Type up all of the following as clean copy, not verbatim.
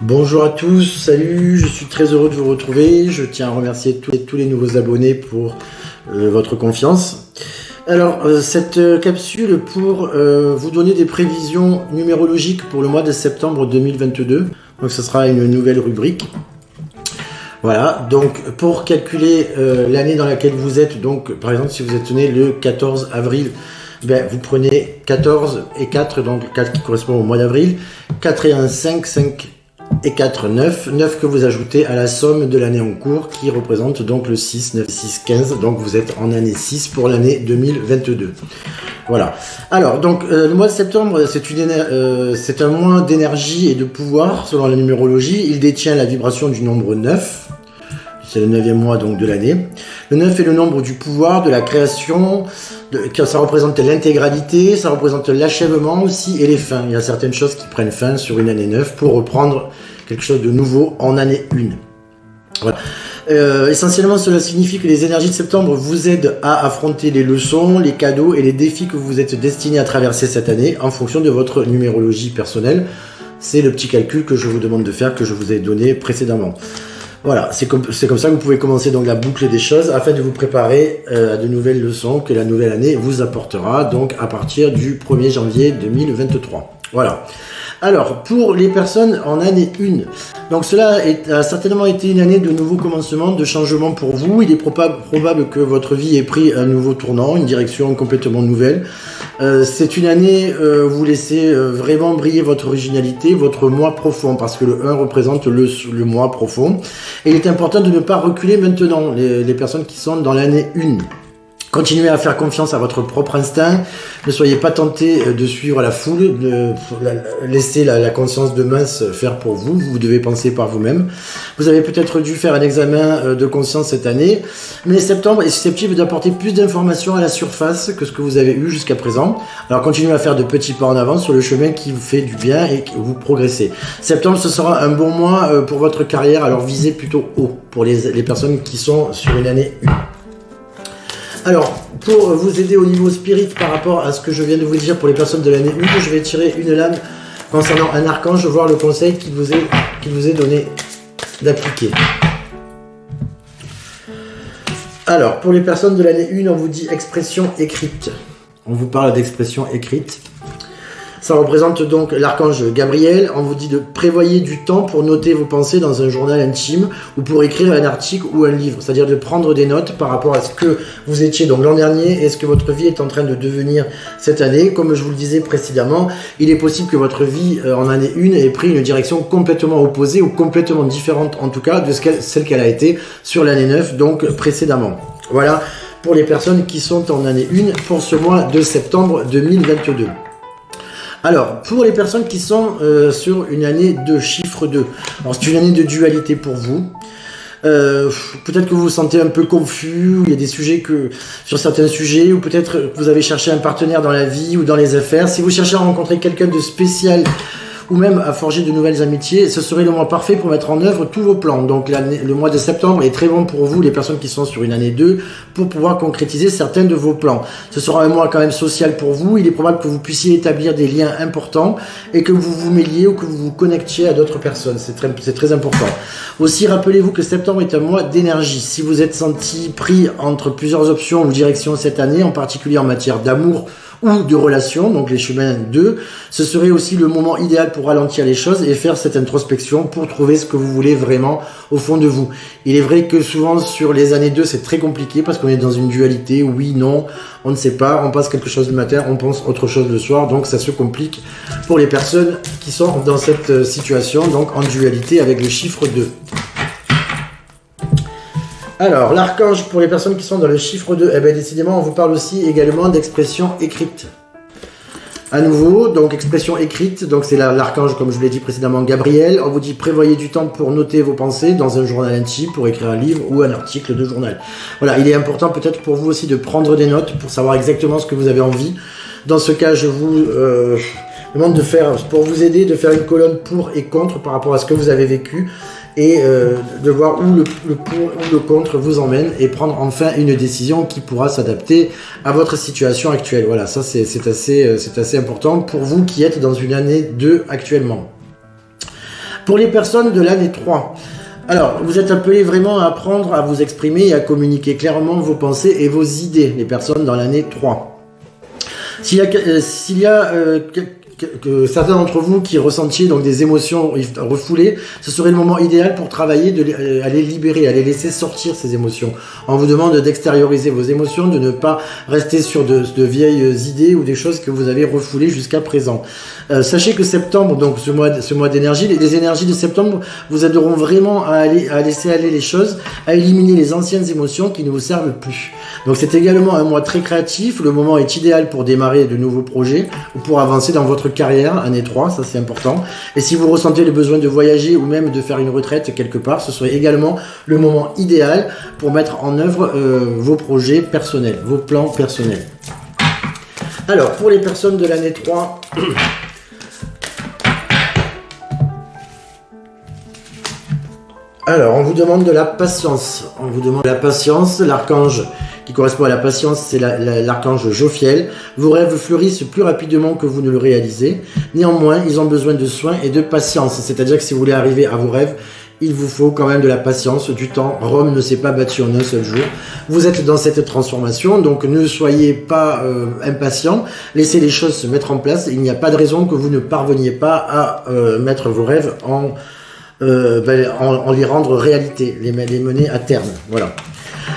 Bonjour à tous, salut, je suis très heureux de vous retrouver. Je tiens à remercier tous les nouveaux abonnés pour votre confiance. Alors, cette capsule pour vous donner des prévisions numérologiques pour le mois de septembre 2022. Donc, ce sera une nouvelle rubrique. Voilà, donc pour calculer l'année dans laquelle vous êtes, donc par exemple si vous êtes né le 14 avril, vous prenez 14 et 4, donc 4 qui correspond au mois d'avril, 4 et 1, 5, 5 et 4, 9, 9 que vous ajoutez à la somme de l'année en cours qui représente donc le 6, 9, 6, 15, donc vous êtes en année 6 pour l'année 2022. Voilà. Alors, donc, le mois de septembre, c'est un mois d'énergie et de pouvoir, selon la numérologie. Il détient la vibration du nombre 9. C'est le 9e mois, donc, de l'année. Le 9 est le nombre du pouvoir, de la création, ça représente l'intégralité, ça représente l'achèvement aussi et les fins. Il y a certaines choses qui prennent fin sur une année 9 pour reprendre quelque chose de nouveau en année 1. Voilà. Essentiellement, cela signifie que les énergies de septembre vous aident à affronter les leçons, les cadeaux et les défis que vous êtes destinés à traverser cette année en fonction de votre numérologie personnelle. C'est le petit calcul que je vous demande de faire, que je vous ai donné précédemment. Voilà, c'est comme ça que vous pouvez commencer donc la boucle des choses afin de vous préparer à de nouvelles leçons que la nouvelle année vous apportera donc à partir du 1er janvier 2023. Voilà. Alors, pour les personnes en année 1, donc cela a certainement été une année de nouveaux commencements, de changements pour vous. Il est probable que votre vie ait pris un nouveau tournant, une direction complètement nouvelle. C'est une année où vous laissez vraiment briller votre originalité, votre moi profond, parce que le 1 représente le moi profond. Et il est important de ne pas reculer maintenant, les personnes qui sont dans l'année 1. Continuez à faire confiance à votre propre instinct. Ne soyez pas tentés de suivre la foule. Laissez la conscience de masse faire pour vous. Vous devez penser par vous-même. Vous avez peut-être dû faire un examen de conscience cette année. Mais septembre est susceptible d'apporter plus d'informations à la surface que ce que vous avez eu jusqu'à présent. Alors continuez à faire de petits pas en avant sur le chemin qui vous fait du bien et que vous progressez. Septembre, ce sera un bon mois pour votre carrière. Alors visez plutôt haut pour les personnes qui sont sur une année 1. Alors, pour vous aider au niveau spirit par rapport à ce que je viens de vous dire pour les personnes de l'année 1, je vais tirer une lame concernant un archange, voir le conseil qu'il vous est donné d'appliquer. Alors, pour les personnes de l'année 1, on vous dit expression écrite. On vous parle d'expression écrite. Ça représente donc l'archange Gabriel. On vous dit de prévoyer du temps pour noter vos pensées dans un journal intime ou pour écrire un article ou un livre. C'est-à-dire de prendre des notes par rapport à ce que vous étiez donc l'an dernier et ce que votre vie est en train de devenir cette année. Comme je vous le disais précédemment, il est possible que votre vie en année 1 ait pris une direction complètement opposée ou complètement différente en tout cas de celle qu'elle a été sur l'année 9, donc précédemment. Voilà pour les personnes qui sont en année 1 pour ce mois de septembre 2022. Alors, pour les personnes qui sont sur une année de chiffre 2, alors c'est une année de dualité pour vous. Peut-être que vous vous sentez un peu confus, il y a des sujets sur certains sujets, ou peut-être que vous avez cherché un partenaire dans la vie ou dans les affaires. Si vous cherchez à rencontrer quelqu'un de spécial ou même à forger de nouvelles amitiés, ce serait le mois parfait pour mettre en œuvre tous vos plans. Donc le mois de septembre est très bon pour vous, les personnes qui sont sur une année 2, pour pouvoir concrétiser certains de vos plans. Ce sera un mois quand même social pour vous. Il est probable que vous puissiez établir des liens importants et que vous vous mêliez ou que vous vous connectiez à d'autres personnes. C'est très important. Aussi, rappelez-vous que septembre est un mois d'énergie. Si vous êtes senti pris entre plusieurs options ou directions cette année, en particulier en matière d'amour ou de relations, donc les chemins 2, ce serait aussi le moment idéal pour ralentir les choses et faire cette introspection pour trouver ce que vous voulez vraiment au fond de vous. Il est vrai que souvent sur les années 2 c'est très compliqué parce qu'on est dans une dualité, oui, non, on ne sait pas, on passe quelque chose le matin, on pense autre chose le soir, donc ça se complique pour les personnes qui sont dans cette situation, donc en dualité avec le chiffre 2. Alors, l'archange pour les personnes qui sont dans le chiffre 2, décidément, on vous parle aussi également d'expression écrite. À nouveau, donc expression écrite, donc c'est l'archange, comme je vous l'ai dit précédemment, Gabriel. On vous dit prévoyez du temps pour noter vos pensées dans un journal intime, pour écrire un livre ou un article de journal. Voilà, il est important peut-être pour vous aussi de prendre des notes pour savoir exactement ce que vous avez envie. Dans ce cas, je vous demande de faire, pour vous aider, de faire une colonne pour et contre par rapport à ce que vous avez vécu. Et de voir où le pour ou le contre vous emmène et prendre enfin une décision qui pourra s'adapter à votre situation actuelle. Voilà, ça c'est assez important pour vous qui êtes dans une année 2 actuellement. Pour les personnes de l'année 3, alors, vous êtes appelés vraiment à apprendre à vous exprimer et à communiquer clairement vos pensées et vos idées, les personnes dans l'année 3. S'il y a que certains d'entre vous qui ressentiez donc des émotions refoulées, ce serait le moment idéal pour travailler à les libérer, à les laisser sortir ces émotions. On vous demande d'extérioriser vos émotions, de ne pas rester sur de vieilles idées ou des choses que vous avez refoulées jusqu'à présent. Sachez que septembre, donc ce mois d'énergie, les énergies de septembre vous aideront vraiment à laisser aller les choses, à éliminer les anciennes émotions qui ne vous servent plus. Donc c'est également un mois très créatif, le moment est idéal pour démarrer de nouveaux projets ou pour avancer dans votre carrière, année 3, ça c'est important. Et si vous ressentez le besoin de voyager ou même de faire une retraite quelque part, ce serait également le moment idéal pour mettre en œuvre vos projets personnels, vos plans personnels. Alors, pour les personnes de l'année 3, alors on vous demande de la patience. On vous demande de la patience, l'archange qui correspond à la patience, c'est l'archange Jophiel. Vos rêves fleurissent plus rapidement que vous ne le réalisez. Néanmoins, ils ont besoin de soins et de patience. C'est-à-dire que si vous voulez arriver à vos rêves, il vous faut quand même de la patience, du temps. Rome ne s'est pas bâtie en un seul jour. Vous êtes dans cette transformation, donc ne soyez pas impatients. Laissez les choses se mettre en place. Il n'y a pas de raison que vous ne parveniez pas à mettre vos rêves en les rendre réalité, les mener à terme. Voilà.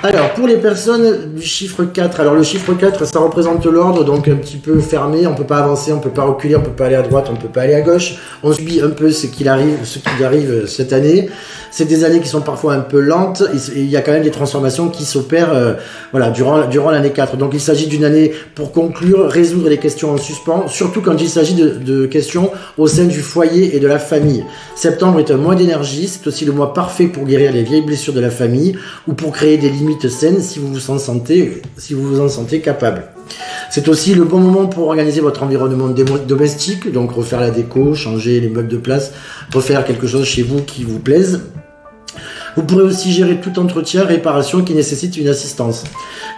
Alors, pour les personnes du chiffre 4, alors le chiffre 4, ça représente l'ordre, donc un petit peu fermé, on ne peut pas avancer, on ne peut pas reculer, on ne peut pas aller à droite, on ne peut pas aller à gauche, on subit un peu ce qui arrive cette année. C'est des années qui sont parfois un peu lentes, et il y a quand même des transformations qui s'opèrent durant l'année 4. Donc il s'agit d'une année pour conclure, résoudre les questions en suspens, surtout quand il s'agit de questions au sein du foyer et de la famille. Septembre est un mois d'énergie, c'est aussi le mois parfait pour guérir les vieilles blessures de la famille, ou pour créer des limites saines si vous vous en sentez capable. C'est aussi le bon moment pour organiser votre environnement domestique, donc refaire la déco, changer les meubles de place, refaire quelque chose chez vous qui vous plaise. Vous pourrez aussi gérer tout entretien, réparation qui nécessite une assistance.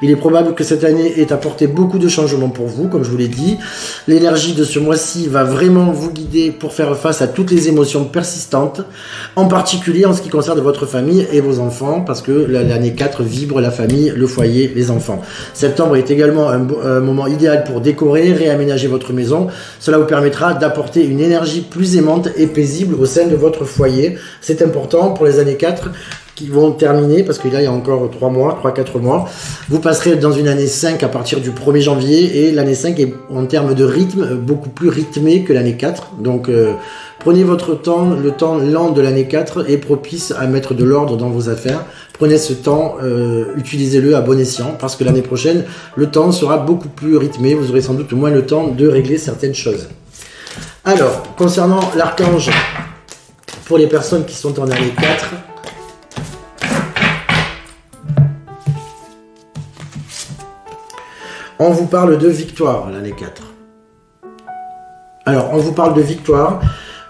Il est probable que cette année ait apporté beaucoup de changements pour vous, comme je vous l'ai dit. L'énergie de ce mois-ci va vraiment vous guider pour faire face à toutes les émotions persistantes, en particulier en ce qui concerne votre famille et vos enfants, parce que l'année 4 vibre la famille, le foyer, les enfants. Septembre est également un moment idéal pour décorer, réaménager votre maison. Cela vous permettra d'apporter une énergie plus aimante et paisible au sein de votre foyer. C'est important pour les années 4 qui vont terminer, parce que là il y a encore 3-4 mois. Vous passerez dans une année 5 à partir du 1er janvier, et l'année 5 est en termes de rythme beaucoup plus rythmée que l'année 4. Donc prenez votre temps, le temps lent de l'année 4 est propice à mettre de l'ordre dans vos affaires. Prenez ce temps, utilisez-le à bon escient, parce que l'année prochaine, le temps sera beaucoup plus rythmé, vous aurez sans doute moins le temps de régler certaines choses. Alors, concernant l'archange, pour les personnes qui sont en année 4, on vous parle de victoire, l'année 4. Alors, on vous parle de victoire.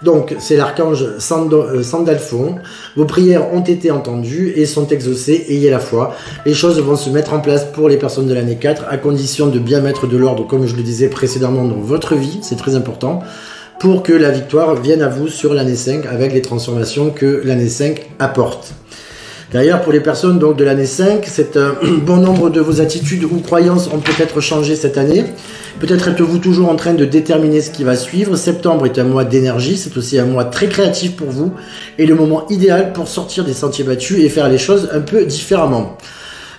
Donc, c'est l'archange Sandalphon. Vos prières ont été entendues et sont exaucées. Ayez la foi. Les choses vont se mettre en place pour les personnes de l'année 4, à condition de bien mettre de l'ordre, comme je le disais précédemment, dans votre vie. C'est très important, pour que la victoire vienne à vous sur l'année 5, avec les transformations que l'année 5 apporte. D'ailleurs, pour les personnes donc de l'année 5, c'est un bon nombre de vos attitudes ou croyances ont peut-être changé cette année. Peut-être êtes-vous toujours en train de déterminer ce qui va suivre. Septembre est un mois d'énergie, c'est aussi un mois très créatif pour vous, et le moment idéal pour sortir des sentiers battus et faire les choses un peu différemment.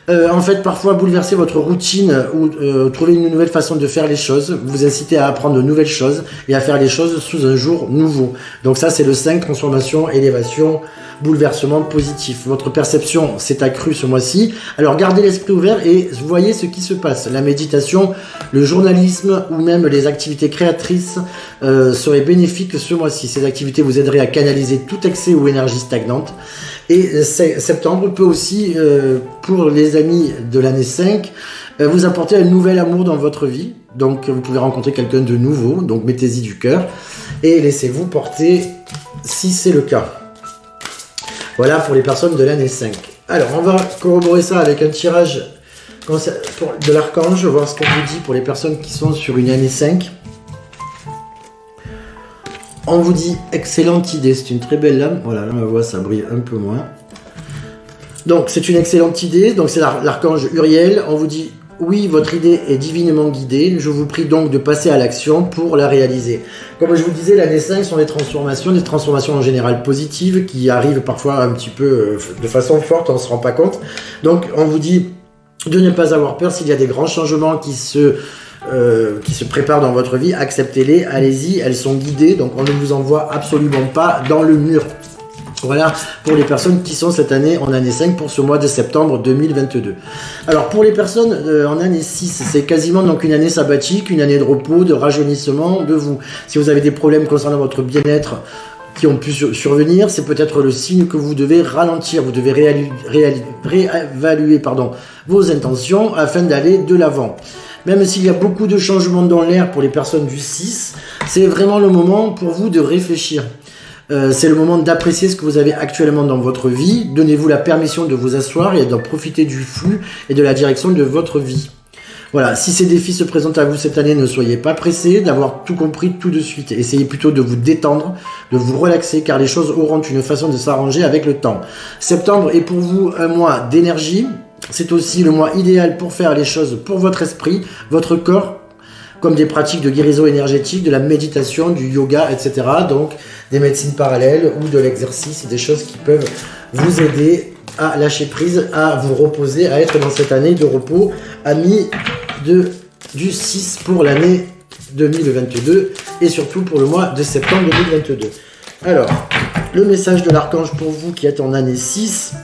En fait, parfois bouleverser votre routine ou trouver une nouvelle façon de faire les choses, vous inciter à apprendre de nouvelles choses et à faire les choses sous un jour nouveau. Donc ça, c'est le 5, transformation, élévation, bouleversement positif. Votre perception s'est accrue ce mois-ci. Alors gardez l'esprit ouvert et voyez ce qui se passe. La méditation, le journalisme ou même les activités créatrices seraient bénéfiques ce mois-ci. Ces activités vous aideraient à canaliser tout excès ou énergie stagnante. Et septembre peut aussi, pour les amis de l'année 5, vous apporter un nouvel amour dans votre vie. Donc vous pouvez rencontrer quelqu'un de nouveau, donc mettez-y du cœur et laissez-vous porter si c'est le cas. Voilà pour les personnes de l'année 5. Alors on va corroborer ça avec un tirage de l'archange, voir ce qu'on vous dit pour les personnes qui sont sur une année 5. On vous dit excellente idée, c'est une très belle lame. Voilà, là on voit ça brille un peu moins. Donc c'est une excellente idée, donc c'est l'archange Uriel. On vous dit oui, votre idée est divinement guidée. Je vous prie donc de passer à l'action pour la réaliser. Comme je vous disais, l'année 5 sont des transformations en général positives qui arrivent parfois un petit peu de façon forte, on ne se rend pas compte. Donc on vous dit de ne pas avoir peur s'il y a des grands changements qui se préparent dans votre vie, acceptez-les, allez-y, elles sont guidées, donc on ne vous envoie absolument pas dans le mur. Voilà pour les personnes qui sont cette année en année 5 pour ce mois de septembre 2022. Alors pour les personnes en année 6, c'est quasiment donc une année sabbatique, une année de repos, de rajeunissement de vous. Si vous avez des problèmes concernant votre bien-être qui ont pu survenir, c'est peut-être le signe que vous devez ralentir, vous devez réévaluer vos intentions afin d'aller de l'avant. Même s'il y a beaucoup de changements dans l'air pour les personnes du 6, c'est vraiment le moment pour vous de réfléchir. C'est le moment d'apprécier ce que vous avez actuellement dans votre vie. Donnez-vous la permission de vous asseoir et d'en profiter du flux et de la direction de votre vie. Voilà, si ces défis se présentent à vous cette année, ne soyez pas pressés d'avoir tout compris tout de suite. Essayez plutôt de vous détendre, de vous relaxer, car les choses auront une façon de s'arranger avec le temps. Septembre est pour vous un mois d'énergie. C'est aussi le mois idéal pour faire les choses pour votre esprit, votre corps, comme des pratiques de guérison énergétique, de la méditation, du yoga, etc. Donc des médecines parallèles ou de l'exercice, des choses qui peuvent vous aider à lâcher prise, à vous reposer, à être dans cette année de repos, amis du 6 pour l'année 2022 et surtout pour le mois de septembre 2022. Alors, le message de l'archange pour vous qui êtes en année 6,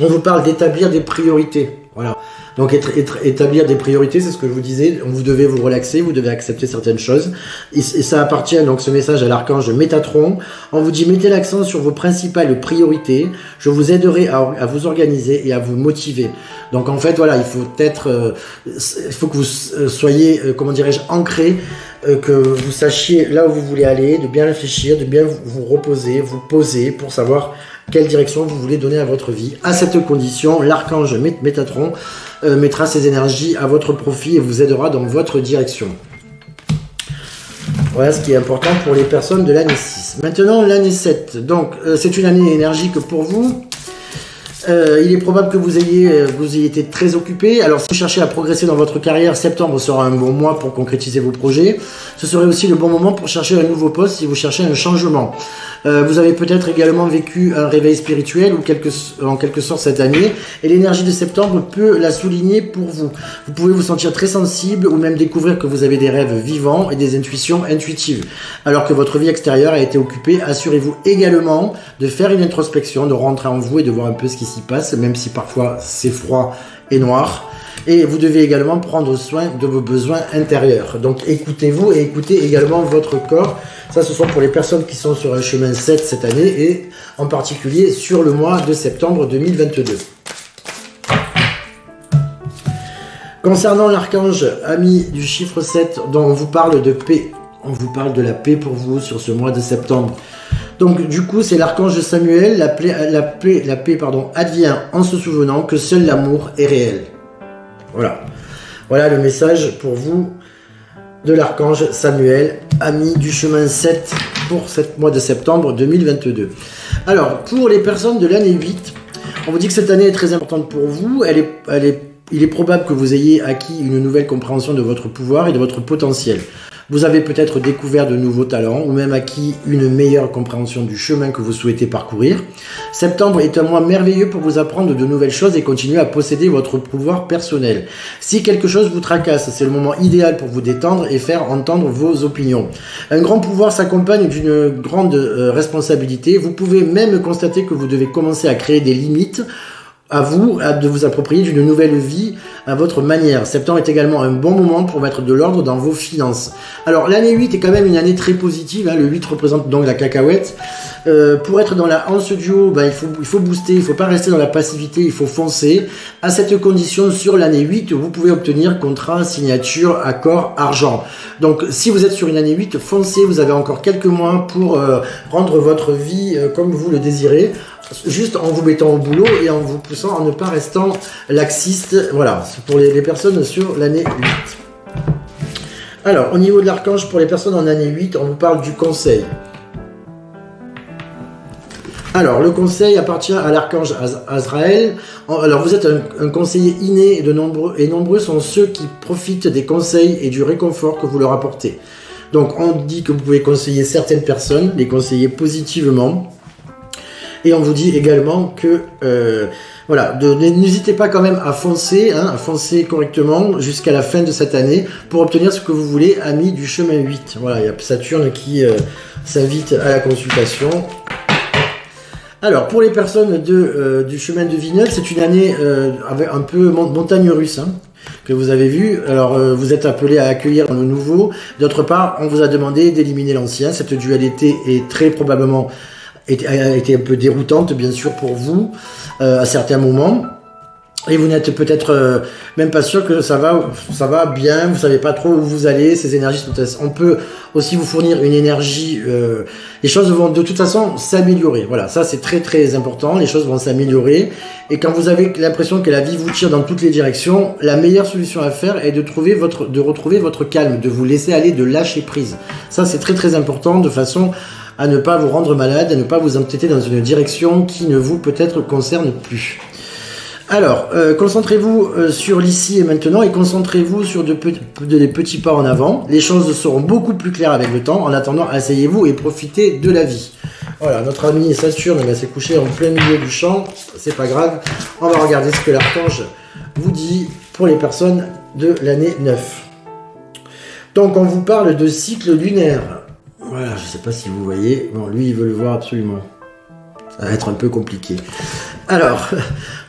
on vous parle d'établir des priorités. Voilà. Donc établir des priorités, c'est ce que je vous disais, vous devez vous relaxer, vous devez accepter certaines choses. Et ça appartient donc ce message à l'archange Métatron. On vous dit mettez l'accent sur vos principales priorités, je vous aiderai à vous organiser et à vous motiver. Donc en fait voilà, il faut que vous soyez, ancré, que vous sachiez là où vous voulez aller, de bien réfléchir, de bien vous reposer, vous poser pour savoir quelle direction vous voulez donner à votre vie. À cette condition, l'archange Métatron mettra ses énergies à votre profit et vous aidera dans votre direction. Voilà ce qui est important pour les personnes de l'année 6. Maintenant, l'année 7. Donc, c'est une année énergique pour vous. Il est probable que vous ayez été très occupé. Alors, si vous cherchez à progresser dans votre carrière, septembre sera un bon mois pour concrétiser vos projets. Ce serait aussi le bon moment pour chercher un nouveau poste si vous cherchez un changement. Vous avez peut-être également vécu un réveil spirituel ou en quelque sorte cette année, et l'énergie de septembre peut la souligner pour vous. Vous pouvez vous sentir très sensible ou même découvrir que vous avez des rêves vivants et des intuitions intuitives. Alors que votre vie extérieure a été occupée, assurez-vous également de faire une introspection, de rentrer en vous et de voir un peu ce qui s'y passe, même si parfois c'est froid et noir. Et vous devez également prendre soin de vos besoins intérieurs. Donc écoutez-vous et écoutez également votre corps. Ça, ce sont pour les personnes qui sont sur un chemin 7 cette année et en particulier sur le mois de septembre 2022. Concernant l'archange ami du chiffre 7, dont on vous parle de paix, on vous parle de la paix pour vous sur ce mois de septembre. Donc du coup, c'est l'archange Samuel, la paix advient en se souvenant que seul l'amour est réel. Voilà le message pour vous de l'archange Samuel, ami du chemin 7 pour ce mois de septembre 2022. Alors, pour les personnes de l'année 8, on vous dit que cette année est très importante pour vous. Il est probable que vous ayez acquis une nouvelle compréhension de votre pouvoir et de votre potentiel. Vous avez peut-être découvert de nouveaux talents ou même acquis une meilleure compréhension du chemin que vous souhaitez parcourir. Septembre est un mois merveilleux pour vous apprendre de nouvelles choses et continuer à posséder votre pouvoir personnel. Si quelque chose vous tracasse, c'est le moment idéal pour vous détendre et faire entendre vos opinions. Un grand pouvoir s'accompagne d'une grande responsabilité. Vous pouvez même constater que vous devez commencer à créer des limites à vous de vous approprier d'une nouvelle vie à votre manière. Septembre est également un bon moment pour mettre de l'ordre dans vos finances. Alors l'année 8 est quand même une année très positive, le 8 représente donc la cacahuète. Pour être dans la hanse duo, il faut booster, il ne faut pas rester dans la passivité, il faut foncer. À cette condition, sur l'année 8, vous pouvez obtenir contrat, signature, accord, argent. Donc si vous êtes sur une année 8, foncez, vous avez encore quelques mois pour rendre votre vie comme vous le désirez. Juste en vous mettant au boulot et en vous poussant en ne pas restant laxiste. Voilà, c'est pour les personnes sur l'année 8. Alors, au niveau de l'archange, pour les personnes en année 8, on vous parle du conseil. Alors, le conseil appartient à l'archange Azraël. Alors, vous êtes un conseiller inné et nombreux sont ceux qui profitent des conseils et du réconfort que vous leur apportez. Donc, on dit que vous pouvez conseiller certaines personnes, les conseiller positivement. Et on vous dit également que, voilà, n'hésitez pas quand même à foncer correctement jusqu'à la fin de cette année pour obtenir ce que vous voulez, amis du chemin 8. Voilà, il y a Saturne qui s'invite à la consultation. Alors, pour les personnes du chemin de vie 9, c'est une année avec un peu montagne russe, que vous avez vu. Alors, vous êtes appelé à accueillir le nouveau. D'autre part, on vous a demandé d'éliminer l'ancien. Cette dualité est très probablement a été un peu déroutante, bien sûr, pour vous, à certains moments. Et vous n'êtes peut-être même pas sûr que ça va bien, vous savez pas trop où vous allez, ces énergies sont... On peut aussi vous fournir une énergie, les choses vont de toute façon s'améliorer. Voilà, ça c'est très très important, les choses vont s'améliorer. Et quand vous avez l'impression que la vie vous tire dans toutes les directions, la meilleure solution à faire est de retrouver votre calme, de vous laisser aller, de lâcher prise. Ça c'est très très important, de façon à ne pas vous rendre malade, à ne pas vous entêter dans une direction qui ne vous peut-être concerne plus. Alors, concentrez-vous sur l'ici et maintenant et concentrez-vous sur des petits pas en avant. Les choses seront beaucoup plus claires avec le temps. En attendant, asseyez-vous et profitez de la vie. Voilà, notre ami Saturne s'est couché en plein milieu du champ. C'est pas grave. On va regarder ce que l'archange vous dit pour les personnes de l'année 9. Donc, on vous parle de cycle lunaire. Voilà, je sais pas si vous voyez. Bon, lui, il veut le voir absolument. Ça va être un peu compliqué. Alors,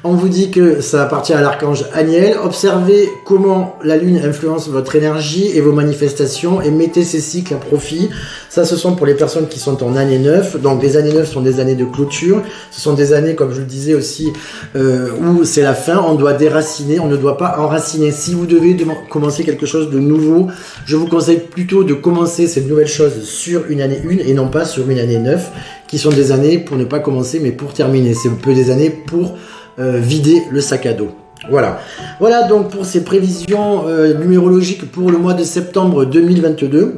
on vous dit que ça appartient à l'archange Aniel. Observez comment la lune influence votre énergie et vos manifestations et mettez ces cycles à profit. Ça, ce sont pour les personnes qui sont en année 9. Donc, les années 9 sont des années de clôture. Ce sont des années, comme je le disais aussi, où c'est la fin. On doit déraciner, on ne doit pas enraciner. Si vous devez commencer quelque chose de nouveau, je vous conseille plutôt de commencer cette nouvelle chose sur une année 1 et non pas sur une année 9, qui sont des années pour ne pas commencer, mais pour terminer. C'est un peu des années pour vider le sac à dos. Voilà. Voilà donc pour ces prévisions numérologiques pour le mois de septembre 2022.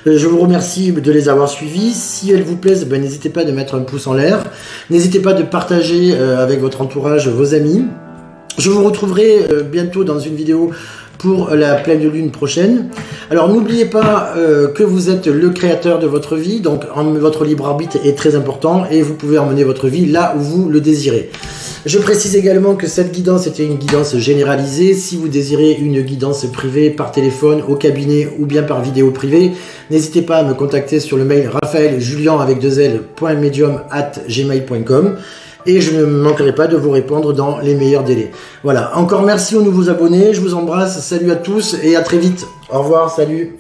Je vous remercie de les avoir suivis. Si elles vous plaisent, n'hésitez pas de mettre un pouce en l'air. N'hésitez pas de partager avec votre entourage, vos amis. Je vous retrouverai bientôt dans une vidéo pour la pleine de lune prochaine. Alors n'oubliez pas que vous êtes le créateur de votre vie, donc votre libre arbitre est très important et vous pouvez emmener votre vie là où vous le désirez. Je précise également que cette guidance était une guidance généralisée. Si vous désirez une guidance privée par téléphone, au cabinet ou bien par vidéo privée, n'hésitez pas à me contacter sur le mail raphaeljulian@gmail.com et je ne manquerai pas de vous répondre dans les meilleurs délais. Voilà, encore merci aux nouveaux abonnés, je vous embrasse, salut à tous et à très vite. Au revoir, salut.